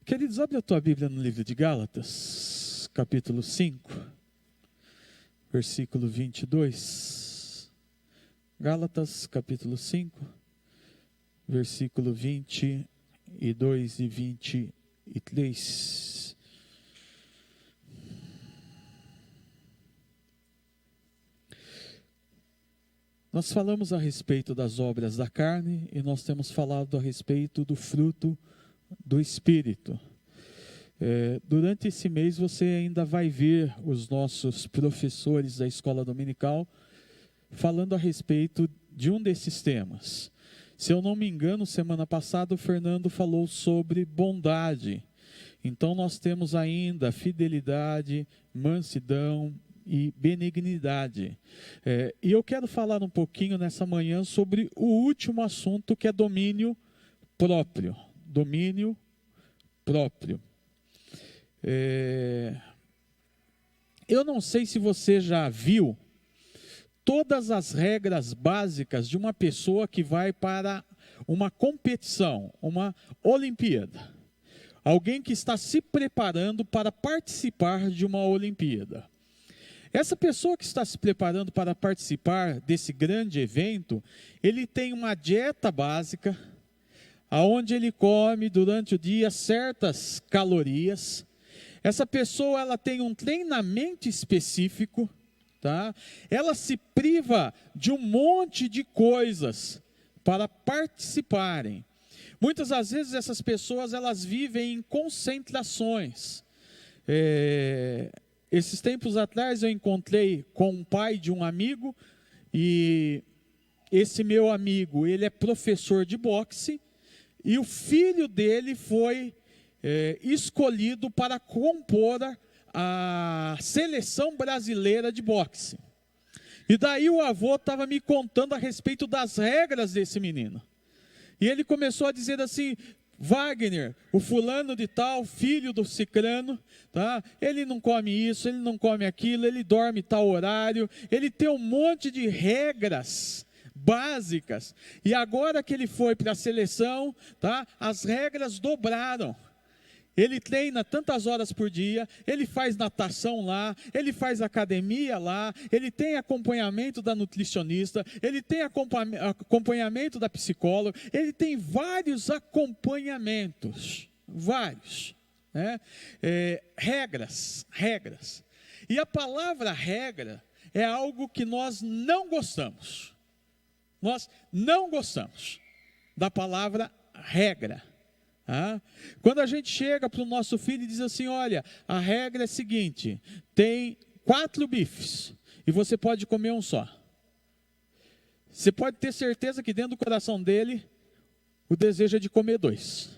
Queridos, abre a tua Bíblia no livro de Gálatas, capítulo 5, versículo 22. Gálatas, capítulo 5, versículo 22 e 23. Nós falamos a respeito das obras da carne e nós temos falado a respeito do fruto do Espírito. Durante esse mês você ainda vai ver os nossos professores da escola dominical falando a respeito de um desses temas. Se eu não me engano, semana passada o Fernando falou sobre bondade. Então nós temos ainda fidelidade, mansidão e benignidade. E eu quero falar um pouquinho nessa manhã sobre o último assunto, que é domínio próprio. Domínio próprio. Eu não sei se você já viu todas as regras básicas de uma pessoa que vai para uma competição, uma Olimpíada. Alguém que está se preparando para participar de uma Olimpíada. Essa pessoa que está se preparando para participar desse grande evento, ele tem uma dieta básica, aonde ele come durante o dia certas calorias. Essa pessoa ela tem um treinamento específico, tá? Ela se priva de um monte de coisas para participarem. Muitas das vezes essas pessoas elas vivem em concentrações. Esses tempos atrás eu encontrei com um pai de um amigo, e esse meu amigo ele é professor de boxe. E o filho dele foi escolhido para compor a seleção brasileira de boxe. E daí o avô estava me contando a respeito das regras desse menino. E ele começou a dizer assim: Wagner, o fulano de tal, filho do cicrano, tá? Ele não come isso, ele não come aquilo, ele dorme tal horário, ele tem um monte de regras básicas, e agora que ele foi para a seleção, tá? As regras dobraram. Ele treina tantas horas por dia, ele faz natação lá, ele faz academia lá, ele tem acompanhamento da nutricionista, ele tem acompanhamento da psicóloga, ele tem vários acompanhamentos, vários, né? Regras. E a palavra regra é algo que nós não gostamos. Nós não gostamos da palavra regra. Quando a gente chega para o nosso filho e diz assim: olha, a regra é a seguinte, tem 4 bifes e você pode comer um só. Você pode ter certeza que dentro do coração dele o desejo é de comer 2.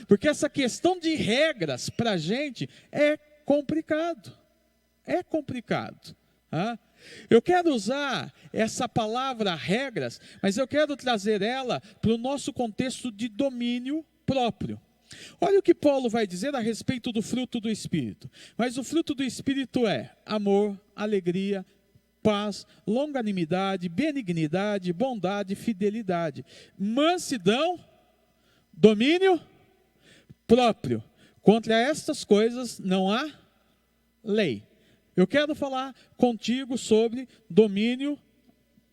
Porque essa questão de regras para a gente é complicado. É complicado. Eu quero usar essa palavra regras, mas eu quero trazer ela para o nosso contexto de domínio próprio. Olha o que Paulo vai dizer a respeito do fruto do Espírito. Mas o fruto do Espírito é amor, alegria, paz, longanimidade, benignidade, bondade, fidelidade, mansidão, domínio próprio. Contra estas coisas não há lei. Eu quero falar contigo sobre domínio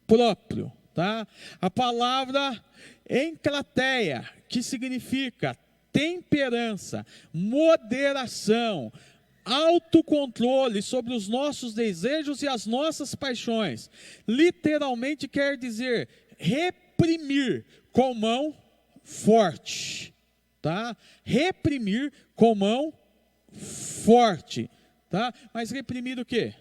próprio, tá? A palavra encrateia, que significa temperança, moderação, autocontrole sobre os nossos desejos e as nossas paixões. Literalmente quer dizer reprimir com mão forte, tá? Reprimir com mão forte. Tá? Mas reprimir o quê?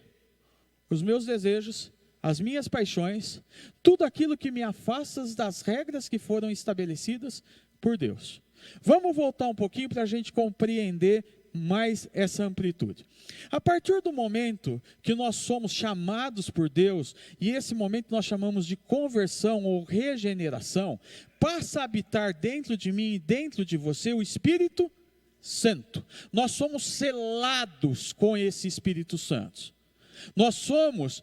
Os meus desejos, as minhas paixões, tudo aquilo que me afasta das regras que foram estabelecidas por Deus. Vamos voltar um pouquinho para a gente compreender mais essa amplitude. A partir do momento que nós somos chamados por Deus, e esse momento nós chamamos de conversão ou regeneração, passa a habitar dentro de mim e dentro de você o Espírito Santo. Nós somos selados com esse Espírito Santo. Nós somos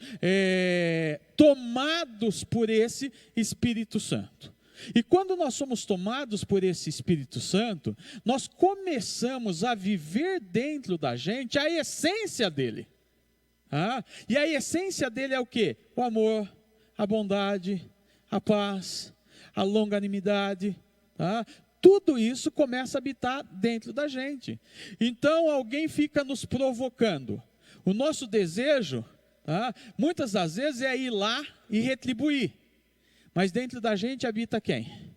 tomados por esse Espírito Santo. E quando nós somos tomados por esse Espírito Santo, nós começamos a viver dentro da gente a essência dele. E a essência dele é o quê? O amor, a bondade, a paz, a longanimidade. Tudo isso começa a habitar dentro da gente. Então alguém fica nos provocando. O nosso desejo, muitas das vezes, é ir lá e retribuir. Mas dentro da gente habita quem?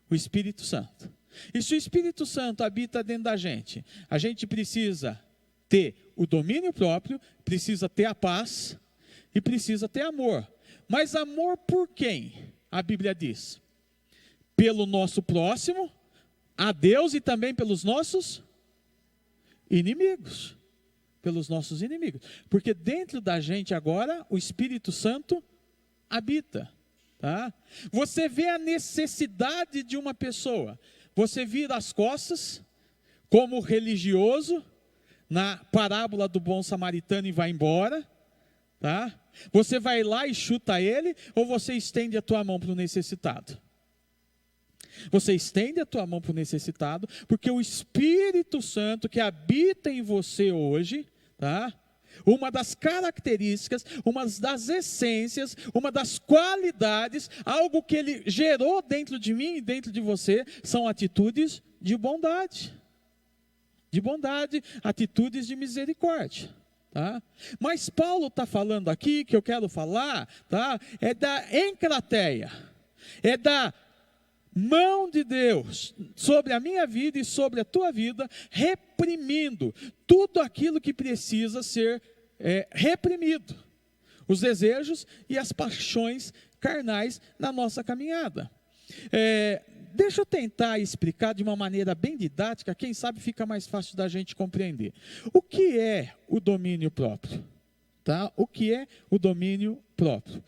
O Espírito Santo. E se o Espírito Santo habita dentro da gente, a gente precisa ter o domínio próprio, precisa ter a paz e precisa ter amor. Mas amor por quem? A Bíblia diz: pelo nosso próximo, a Deus e também pelos nossos inimigos. Pelos nossos inimigos. Porque dentro da gente agora, o Espírito Santo habita. Você vê a necessidade de uma pessoa, você vira as costas, como religioso, na parábola do bom samaritano e vai embora, Você vai lá e chuta ele, ou você estende a tua mão para o necessitado? Você estende a tua mão para o necessitado, porque o Espírito Santo que habita em você hoje, uma das características, uma das essências, uma das qualidades, algo que ele gerou dentro de mim e dentro de você, são atitudes de bondade. De bondade, atitudes de misericórdia. Mas Paulo está falando aqui, que eu quero falar, é da encrateia, é da mão de Deus sobre a minha vida e sobre a tua vida, reprimindo tudo aquilo que precisa ser reprimido, os desejos e as paixões carnais na nossa caminhada. Deixa eu tentar explicar de uma maneira bem didática, quem sabe fica mais fácil da gente compreender. O que é o domínio próprio? O que é o domínio próprio?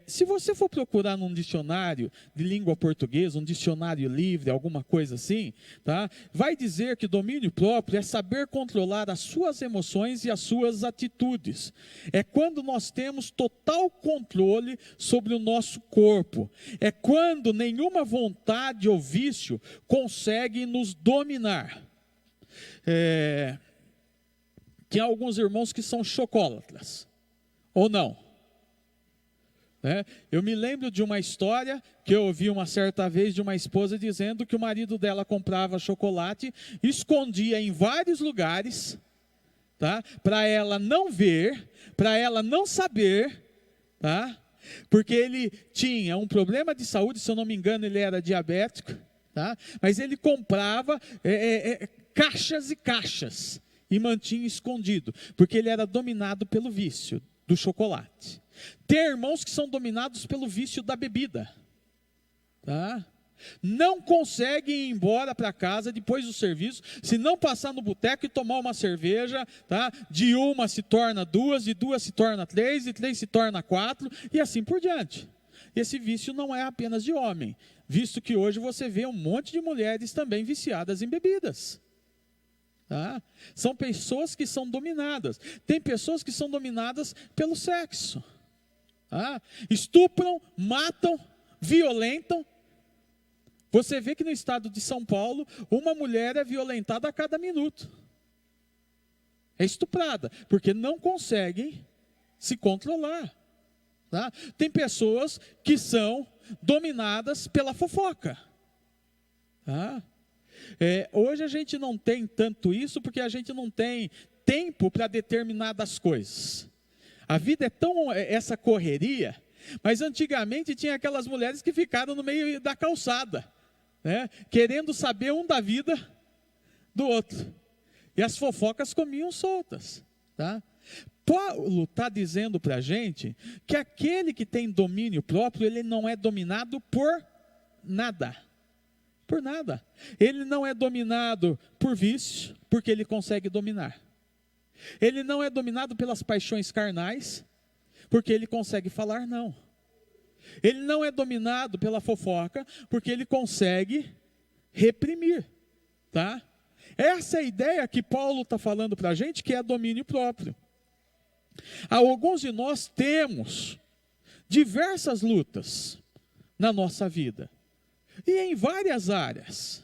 Se você for procurar num dicionário de língua portuguesa, um dicionário livre, alguma coisa assim, vai dizer que domínio próprio é saber controlar as suas emoções e as suas atitudes. É quando nós temos total controle sobre o nosso corpo. É quando nenhuma vontade ou vício consegue nos dominar. Tem alguns irmãos que são chocólatras, ou não? Eu me lembro de uma história que eu ouvi uma certa vez de uma esposa dizendo que o marido dela comprava chocolate, escondia em vários lugares, para ela não ver, para ela não saber, porque ele tinha um problema de saúde, se eu não me engano ele era diabético, mas ele comprava caixas e caixas, e mantinha escondido, porque ele era dominado pelo vício do chocolate. Tem irmãos que são dominados pelo vício da bebida, não conseguem ir embora para casa depois do serviço, se não passar no boteco e tomar uma cerveja, de uma se torna duas, de duas se torna três, de três se torna quatro, e assim por diante. Esse vício não é apenas de homem, visto que hoje você vê um monte de mulheres também viciadas em bebidas. São pessoas que são dominadas. Tem pessoas que são dominadas pelo sexo. Estupram, matam, violentam. Você vê que no estado de São Paulo, uma mulher é violentada a cada minuto. É estuprada, porque não conseguem se controlar. Tem pessoas que são dominadas pela fofoca. Hoje a gente não tem tanto isso, porque a gente não tem tempo para determinadas coisas. A vida é tão essa correria, mas antigamente tinha aquelas mulheres que ficaram no meio da calçada, querendo saber um da vida do outro. E as fofocas comiam soltas. Paulo está dizendo para a gente que aquele que tem domínio próprio, ele não é dominado por nada. Por nada. Ele não é dominado por vício, porque ele consegue dominar. Ele não é dominado pelas paixões carnais, porque ele consegue falar não. Ele não é dominado pela fofoca, porque ele consegue reprimir. Essa é a ideia que Paulo está falando para a gente, que é domínio próprio. Alguns de nós temos diversas lutas na nossa vida. e em várias áreas.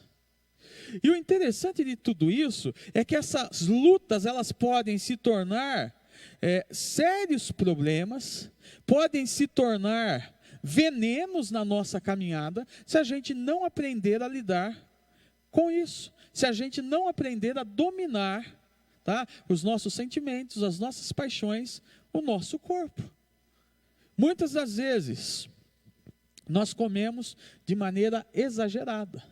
E o interessante de tudo isso é que essas lutas, elas podem se tornar sérios problemas, podem se tornar venenos na nossa caminhada, se a gente não aprender a lidar com isso, se a gente não aprender a dominar, tá, os nossos sentimentos, as nossas paixões, o nosso corpo. Muitas das vezes, nós comemos de maneira exagerada.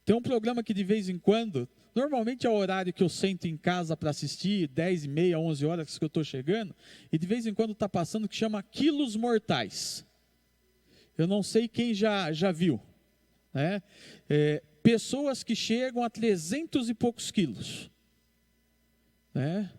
Tem um programa que de vez em quando, normalmente é o horário que eu sento em casa para assistir, 10h30, 11 horas que eu estou chegando, e de vez em quando está passando, que chama Quilos Mortais. Eu não sei quem já viu, né? Pessoas que chegam a 300 e poucos quilos, né?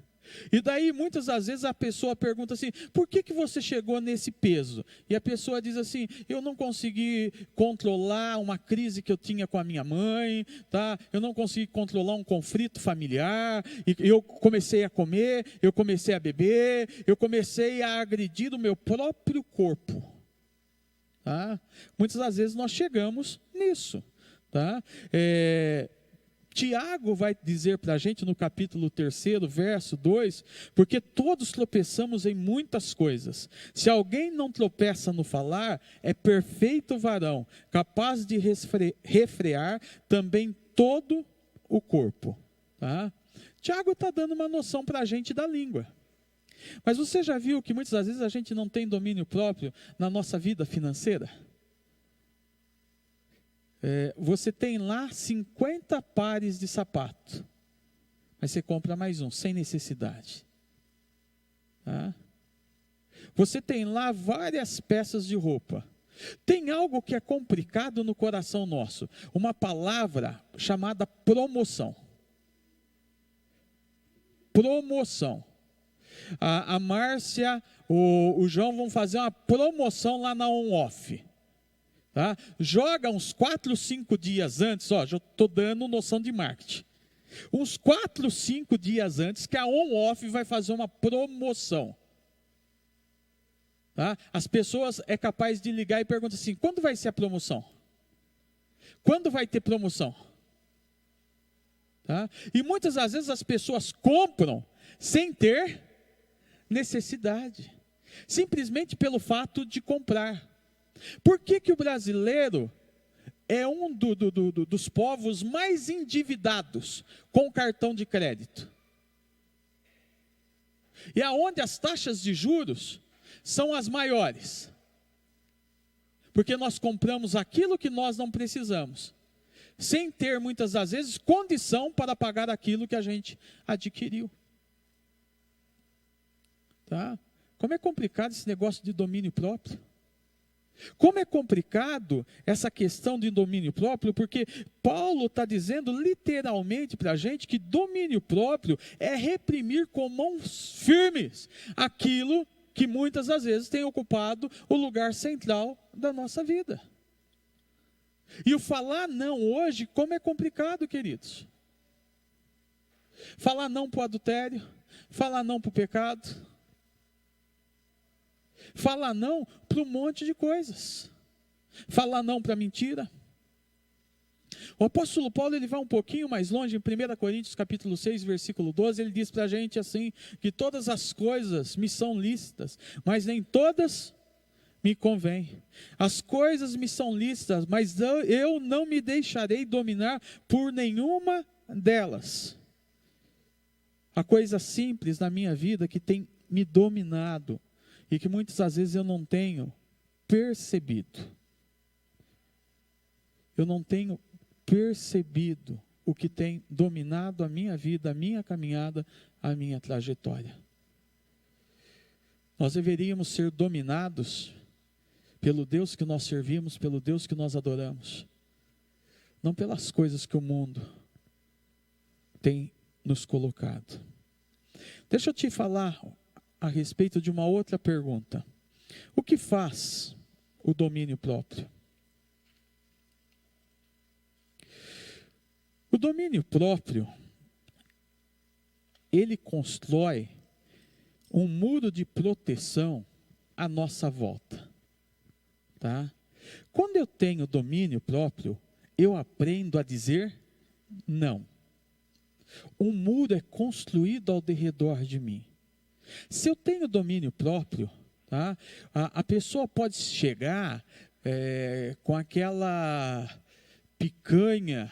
E daí, muitas das vezes, a pessoa pergunta assim, por que você chegou nesse peso? E a pessoa diz assim, eu não consegui controlar uma crise que eu tinha com a minha mãe, tá? Eu não consegui controlar um conflito familiar, e eu comecei a comer, eu comecei a beber, eu comecei a agredir o meu próprio corpo. Tá? Muitas das vezes nós chegamos nisso. Tá? Tiago vai dizer para a gente no capítulo 3, verso 2, porque todos tropeçamos em muitas coisas. Se alguém não tropeça no falar, é perfeito varão, capaz de refrear também todo o corpo. Tá? Tiago está dando uma noção para a gente da língua. Mas você já viu que muitas das vezes a gente não tem domínio próprio na nossa vida financeira? Você tem lá 50 pares de sapato, mas você compra mais um, sem necessidade. Tá? Você tem lá várias peças de roupa. Tem algo que é complicado no coração nosso, uma palavra chamada promoção. Promoção. A Márcia, o João vão fazer uma promoção lá na On-Off. Tá? Joga uns 4, 5 dias antes, já estou dando noção de marketing. Uns 4, 5 dias antes que a On-Off vai fazer uma promoção. Tá? As pessoas é capaz de ligar e perguntar assim, quando vai ser a promoção? Quando vai ter promoção? Tá? E muitas das vezes as pessoas compram sem ter necessidade, simplesmente pelo fato de comprar. Por que o brasileiro é um dos povos mais endividados com cartão de crédito? E aonde as taxas de juros são as maiores? Porque nós compramos aquilo que nós não precisamos, sem ter muitas das vezes condição para pagar aquilo que a gente adquiriu. Tá? Como é complicado esse negócio de domínio próprio. Como é complicado essa questão de domínio próprio, porque Paulo está dizendo literalmente para a gente que domínio próprio é reprimir com mãos firmes aquilo que muitas das vezes tem ocupado o lugar central da nossa vida. E o falar não hoje, como é complicado, queridos. Falar não para o adultério, falar não para o pecado, falar não para um monte de coisas. Falar não para a mentira. O apóstolo Paulo, ele vai um pouquinho mais longe, em 1 Coríntios capítulo 6, versículo 12, ele diz para a gente assim, que todas as coisas me são lícitas, mas nem todas me convêm. As coisas me são lícitas, mas eu não me deixarei dominar por nenhuma delas. A coisa simples na minha vida que tem me dominado, e que muitas das vezes eu não tenho percebido. Eu não tenho percebido o que tem dominado a minha vida, a minha caminhada, a minha trajetória. Nós deveríamos ser dominados pelo Deus que nós servimos, pelo Deus que nós adoramos. Não pelas coisas que o mundo tem nos colocado. Deixa eu te falar a respeito de uma outra pergunta. O que faz o domínio próprio? O domínio próprio, ele constrói um muro de proteção à nossa volta. Tá? Quando eu tenho domínio próprio, eu aprendo a dizer não. Um muro é construído ao redor de mim. Se eu tenho domínio próprio, tá? A pessoa pode chegar com aquela picanha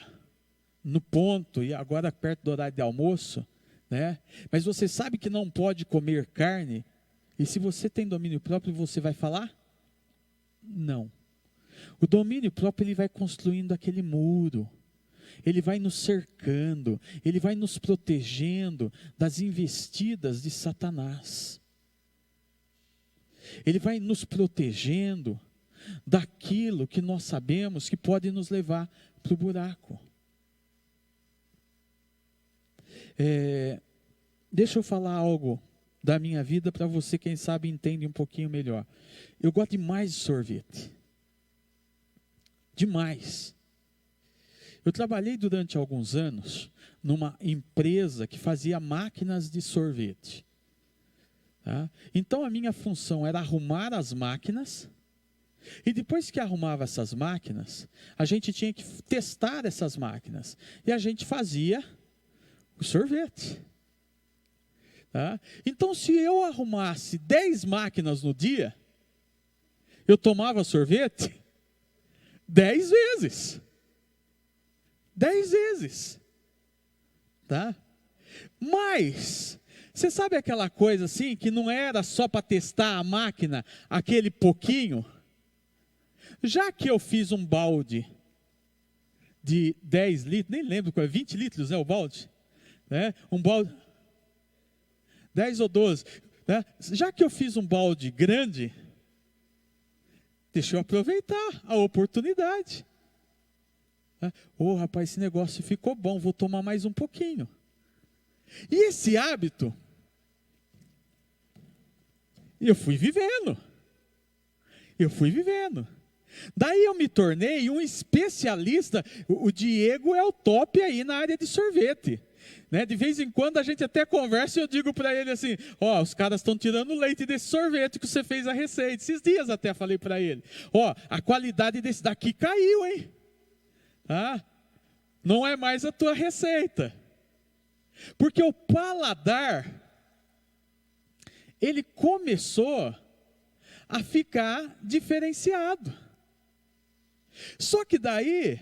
no ponto, e agora perto do horário de almoço, né? Mas você sabe que não pode comer carne, e se você tem domínio próprio, você vai falar? Não. O domínio próprio, ele vai construindo aquele muro, ele vai nos cercando, ele vai nos protegendo das investidas de Satanás. Ele vai nos protegendo daquilo que nós sabemos que pode nos levar para o buraco. Deixa eu falar algo da minha vida para você, quem sabe, entende um pouquinho melhor. Eu gosto demais de sorvete. Demais. Eu trabalhei durante alguns anos numa empresa que fazia máquinas de sorvete. Tá? Então a minha função era arrumar as máquinas, e depois que arrumava essas máquinas, a gente tinha que testar essas máquinas, e a gente fazia o sorvete. Tá? Então, se eu arrumasse 10 máquinas no dia, eu tomava sorvete 10 vezes. 10 vezes. Tá? Mas, você sabe aquela coisa assim, que não era só para testar a máquina, aquele pouquinho? Já que eu fiz um balde de 10 litros, nem lembro qual é, 20 litros é o balde? Né? Um balde, 10 ou 12. Né? Já que eu fiz um balde grande, deixa eu aproveitar a oportunidade. Rapaz, esse negócio ficou bom, vou tomar mais um pouquinho. E esse hábito, eu fui vivendo. Daí eu me tornei um especialista. O Diego é o top aí na área de sorvete. Né? De vez em quando a gente até conversa e eu digo para ele assim, os caras estão tirando leite desse sorvete que você fez a receita. Esses dias até falei para ele, a qualidade desse daqui caiu, hein? Não é mais a tua receita. Porque o paladar, ele começou a ficar diferenciado. Só que daí,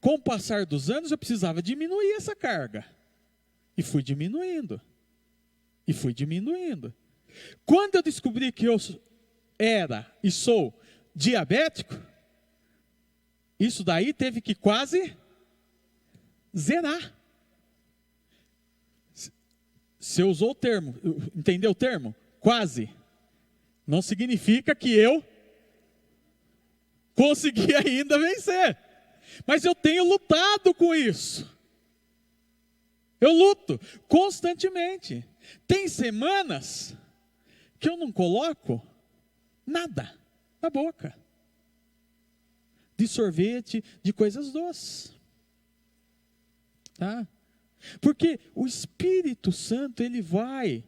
com o passar dos anos, eu precisava diminuir essa carga. E fui diminuindo. Quando eu descobri que eu era e sou diabético, isso daí teve que quase zerar. Você usou o termo, entendeu o termo? Quase. Não significa que eu consegui ainda vencer. Mas eu tenho lutado com isso. Eu luto constantemente. Tem semanas que eu não coloco nada na boca. De sorvete, de coisas doces. Tá? Porque o Espírito Santo, ele vai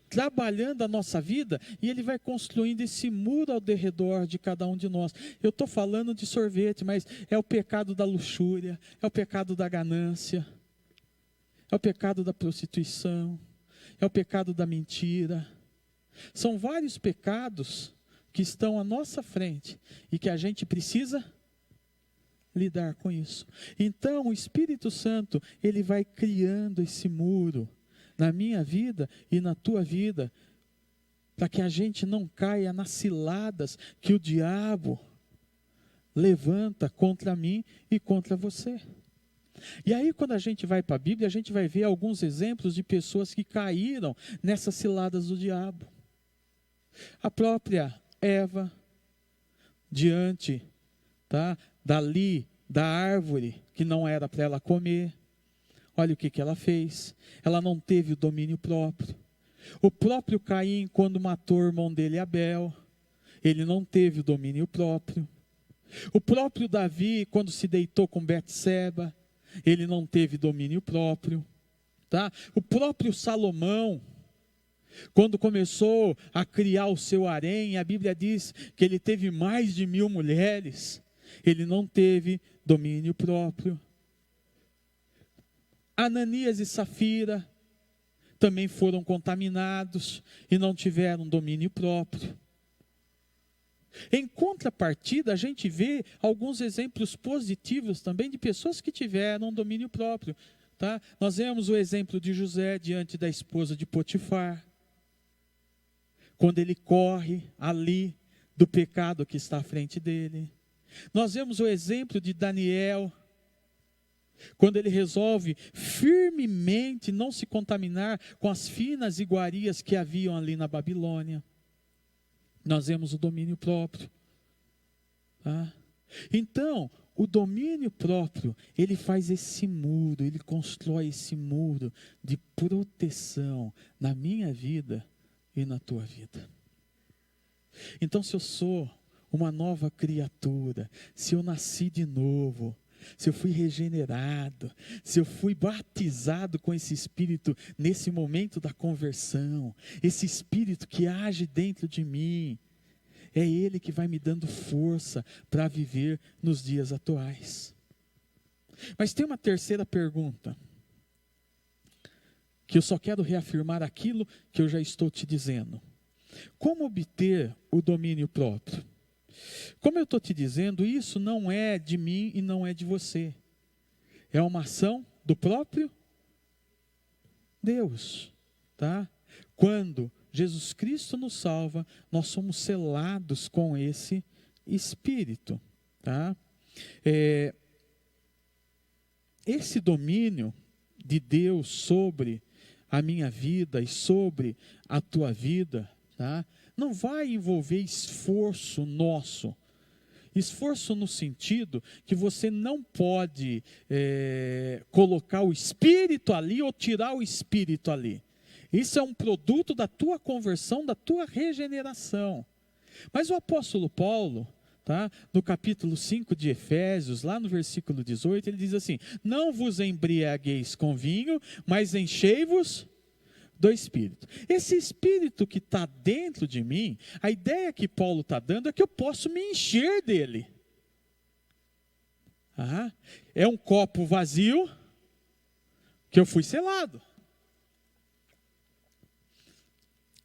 trabalhando a nossa vida e ele vai construindo esse muro ao redor de cada um de nós. Eu estou falando de sorvete, mas é o pecado da luxúria, é o pecado da ganância, é o pecado da prostituição, é o pecado da mentira. São vários pecados que estão à nossa frente e que a gente precisa lidar com isso. Então o Espírito Santo, ele vai criando esse muro na minha vida e na tua vida, para que a gente não caia nas ciladas que o diabo levanta contra mim e contra você. E aí, quando a gente vai para a Bíblia, a gente vai ver alguns exemplos de pessoas que caíram nessas ciladas do diabo. A própria Eva, diante da árvore que não era para ela comer, olha o que ela fez. Ela não teve o domínio próprio. O próprio Caim, quando matou o irmão dele Abel, ele não teve o domínio próprio. O próprio Davi, quando se deitou com Betseba, ele não teve domínio próprio. Tá? O próprio Salomão, Quando começou a criar o seu harém, a Bíblia diz que ele teve mais de 1000 mulheres. Ele não teve domínio próprio. Ananias e Safira também foram contaminados e não tiveram domínio próprio. Em contrapartida, a gente vê alguns exemplos positivos também de pessoas que tiveram domínio próprio. Tá? Nós vemos o exemplo de José diante da esposa de Potifar, quando ele corre ali do pecado que está à frente dele. Nós vemos o exemplo de Daniel, quando ele resolve firmemente não se contaminar com as finas iguarias que haviam ali na Babilônia. Nós vemos o domínio próprio. Tá? Então, o domínio próprio, ele faz esse muro, ele constrói esse muro de proteção na minha vida e na tua vida. Então, se eu sou uma nova criatura, se eu nasci de novo, se eu fui regenerado, se eu fui batizado com esse Espírito nesse momento da conversão, esse Espírito que age dentro de mim, é Ele que vai me dando força para viver nos dias atuais. Mas tem uma terceira pergunta, que eu só quero reafirmar aquilo que eu já estou te dizendo. Como obter o domínio próprio? Como eu estou te dizendo, isso não é de mim e não é de você. É uma ação do próprio Deus. Tá? Quando Jesus Cristo nos salva, nós somos selados com esse Espírito. Tá? Esse domínio de Deus sobre a minha vida e sobre a tua vida, tá? Não vai envolver esforço nosso. Esforço no sentido que você não pode colocar o Espírito ali ou tirar o Espírito ali. Isso é um produto da tua conversão, da tua regeneração. Mas o apóstolo Paulo, tá, no capítulo 5 de Efésios, lá no versículo 18, ele diz assim: não vos embriagueis com vinho, mas enchei-vos do Espírito. Esse Espírito que está dentro de mim, a ideia que Paulo está dando é que eu posso me encher dele. É um copo vazio que eu fui selado.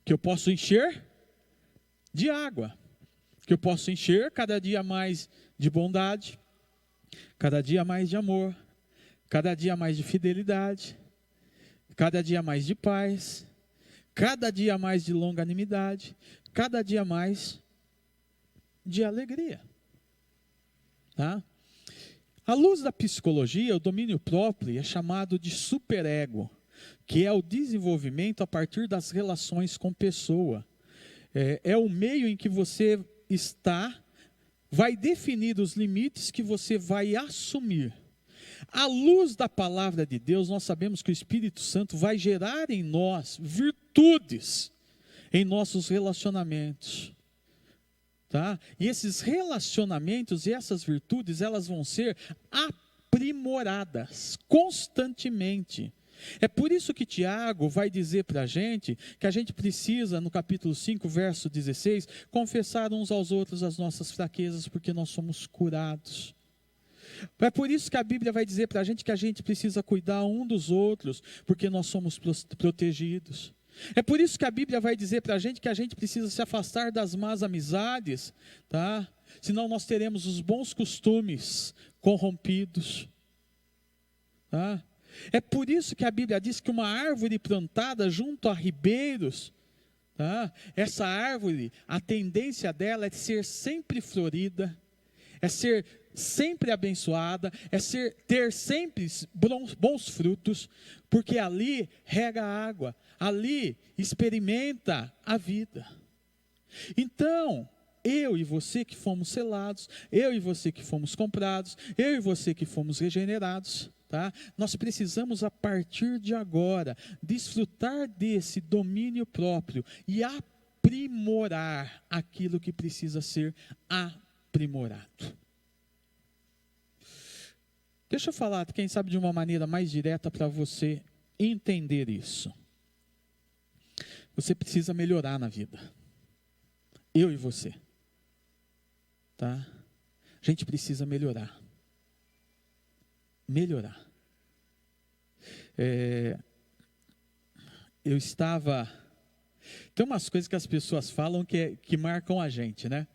Que eu posso encher de água. Que eu posso encher cada dia mais de bondade, cada dia mais de amor, cada dia mais de fidelidade, cada dia mais de paz, cada dia mais de longanimidade, cada dia mais de alegria. Tá? À luz da psicologia, o domínio próprio é chamado de superego, que é o desenvolvimento a partir das relações com pessoa. É o meio em que você está, vai definir os limites que você vai assumir. À luz da palavra de Deus, nós sabemos que o Espírito Santo vai gerar em nós virtudes em nossos relacionamentos. Tá? E esses relacionamentos e essas virtudes, elas vão ser aprimoradas constantemente. É por isso que Tiago vai dizer para a gente que a gente precisa, no capítulo 5, verso 16, confessar uns aos outros as nossas fraquezas, porque nós somos curados. É por isso que a Bíblia vai dizer para a gente que a gente precisa cuidar um dos outros, porque nós somos protegidos. É por isso que a Bíblia vai dizer para a gente que a gente precisa se afastar das más amizades, tá? Senão nós teremos os bons costumes corrompidos. Tá? É por isso que a Bíblia diz que uma árvore plantada junto a ribeiros, tá? Essa árvore, a tendência dela é ser sempre florida, é ser sempre abençoada, é ter sempre bons frutos, porque ali rega a água, ali experimenta a vida. Então, eu e você que fomos selados, eu e você que fomos comprados, eu e você que fomos regenerados, tá? Nós precisamos a partir de agora desfrutar desse domínio próprio e aprimorar aquilo que precisa ser aprimorado. Deixa eu falar, quem sabe de uma maneira mais direta para você entender isso. Você precisa melhorar na vida. Eu e você. Tá? A gente precisa melhorar. Melhorar. Eu estava... Tem umas coisas que as pessoas falam que marcam a gente, né?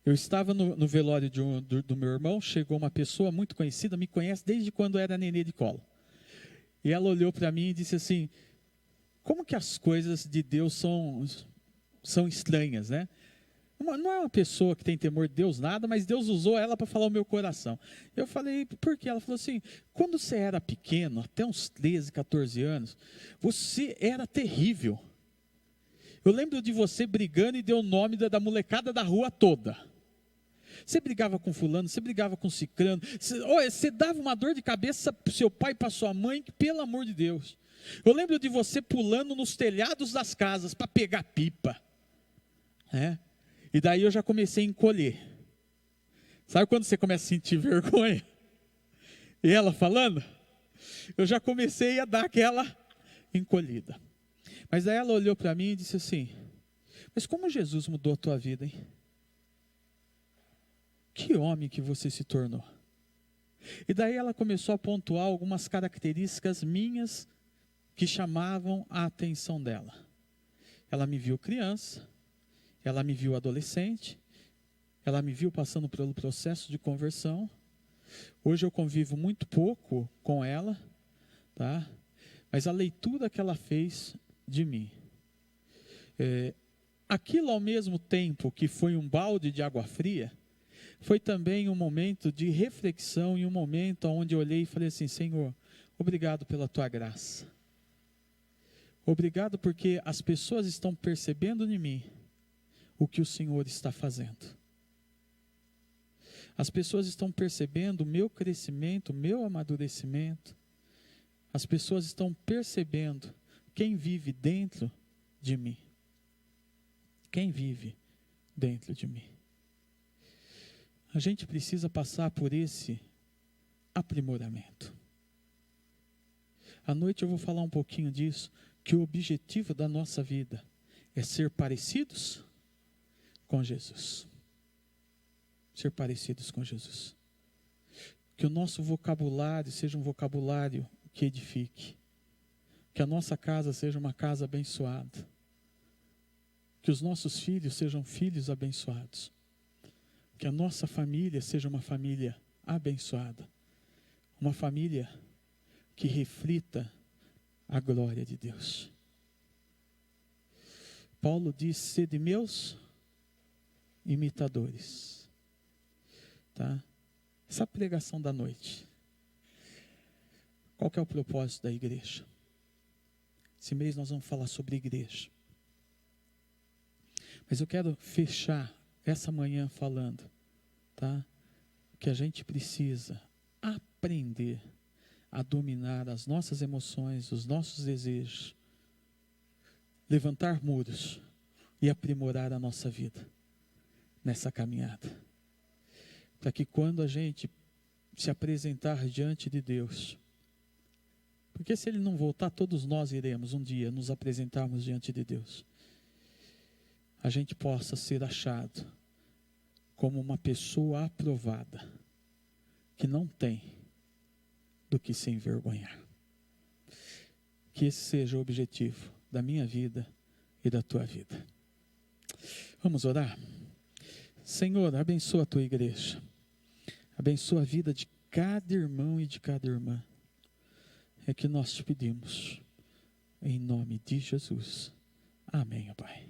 Eu estava no velório do meu irmão, chegou uma pessoa muito conhecida, me conhece desde quando era nenê de colo. E ela olhou para mim e disse assim, como que as coisas de Deus são estranhas, né? Não é uma pessoa que tem temor de Deus nada, mas Deus usou ela para falar o meu coração. Eu falei, por quê? Ela falou assim, quando você era pequeno, até uns 13, 14 anos, você era terrível. Eu lembro de você brigando e deu o nome da molecada da rua toda. Você brigava com fulano, você brigava com cicrano, você dava uma dor de cabeça para o seu pai e para sua mãe, que, pelo amor de Deus. Eu lembro de você pulando nos telhados das casas para pegar pipa. E daí eu já comecei a encolher. Sabe quando você começa a sentir vergonha? E ela falando? Eu já comecei a dar aquela encolhida. Mas daí ela olhou para mim e disse assim, mas como Jesus mudou a tua vida, hein? Que homem que você se tornou. E daí ela começou a pontuar algumas características minhas que chamavam a atenção dela. Ela me viu criança, ela me viu adolescente, ela me viu passando pelo processo de conversão. Hoje eu convivo muito pouco com ela, tá? Mas a leitura que ela fez de mim, aquilo ao mesmo tempo que foi um balde de água fria, foi também um momento de reflexão e um momento onde eu olhei e falei assim, Senhor, obrigado pela tua graça. Obrigado porque as pessoas estão percebendo em mim o que o Senhor está fazendo. As pessoas estão percebendo o meu crescimento, o meu amadurecimento. As pessoas estão percebendo quem vive dentro de mim. Quem vive dentro de mim. A gente precisa passar por esse aprimoramento. À noite eu vou falar um pouquinho disso, que o objetivo da nossa vida é ser parecidos com Jesus. Ser parecidos com Jesus. Que o nosso vocabulário seja um vocabulário que edifique. Que a nossa casa seja uma casa abençoada. Que os nossos filhos sejam filhos abençoados. Que a nossa família seja uma família abençoada. Uma família que reflita a glória de Deus. Paulo diz, sede meus imitadores. Tá? Essa pregação da noite. Qual que é o propósito da igreja? Esse mês nós vamos falar sobre igreja. Mas eu quero fechar essa manhã falando, tá? Que a gente precisa aprender a dominar as nossas emoções, os nossos desejos, levantar muros e aprimorar a nossa vida nessa caminhada. Para que quando a gente se apresentar diante de Deus, porque se Ele não voltar, todos nós iremos um dia nos apresentarmos diante de Deus, a gente possa ser achado como uma pessoa aprovada, que não tem do que se envergonhar. Que esse seja o objetivo da minha vida e da tua vida. Vamos orar? Senhor, abençoa a tua igreja. Abençoa a vida de cada irmão e de cada irmã. É que nós te pedimos. Em nome de Jesus. Amém, ó Pai.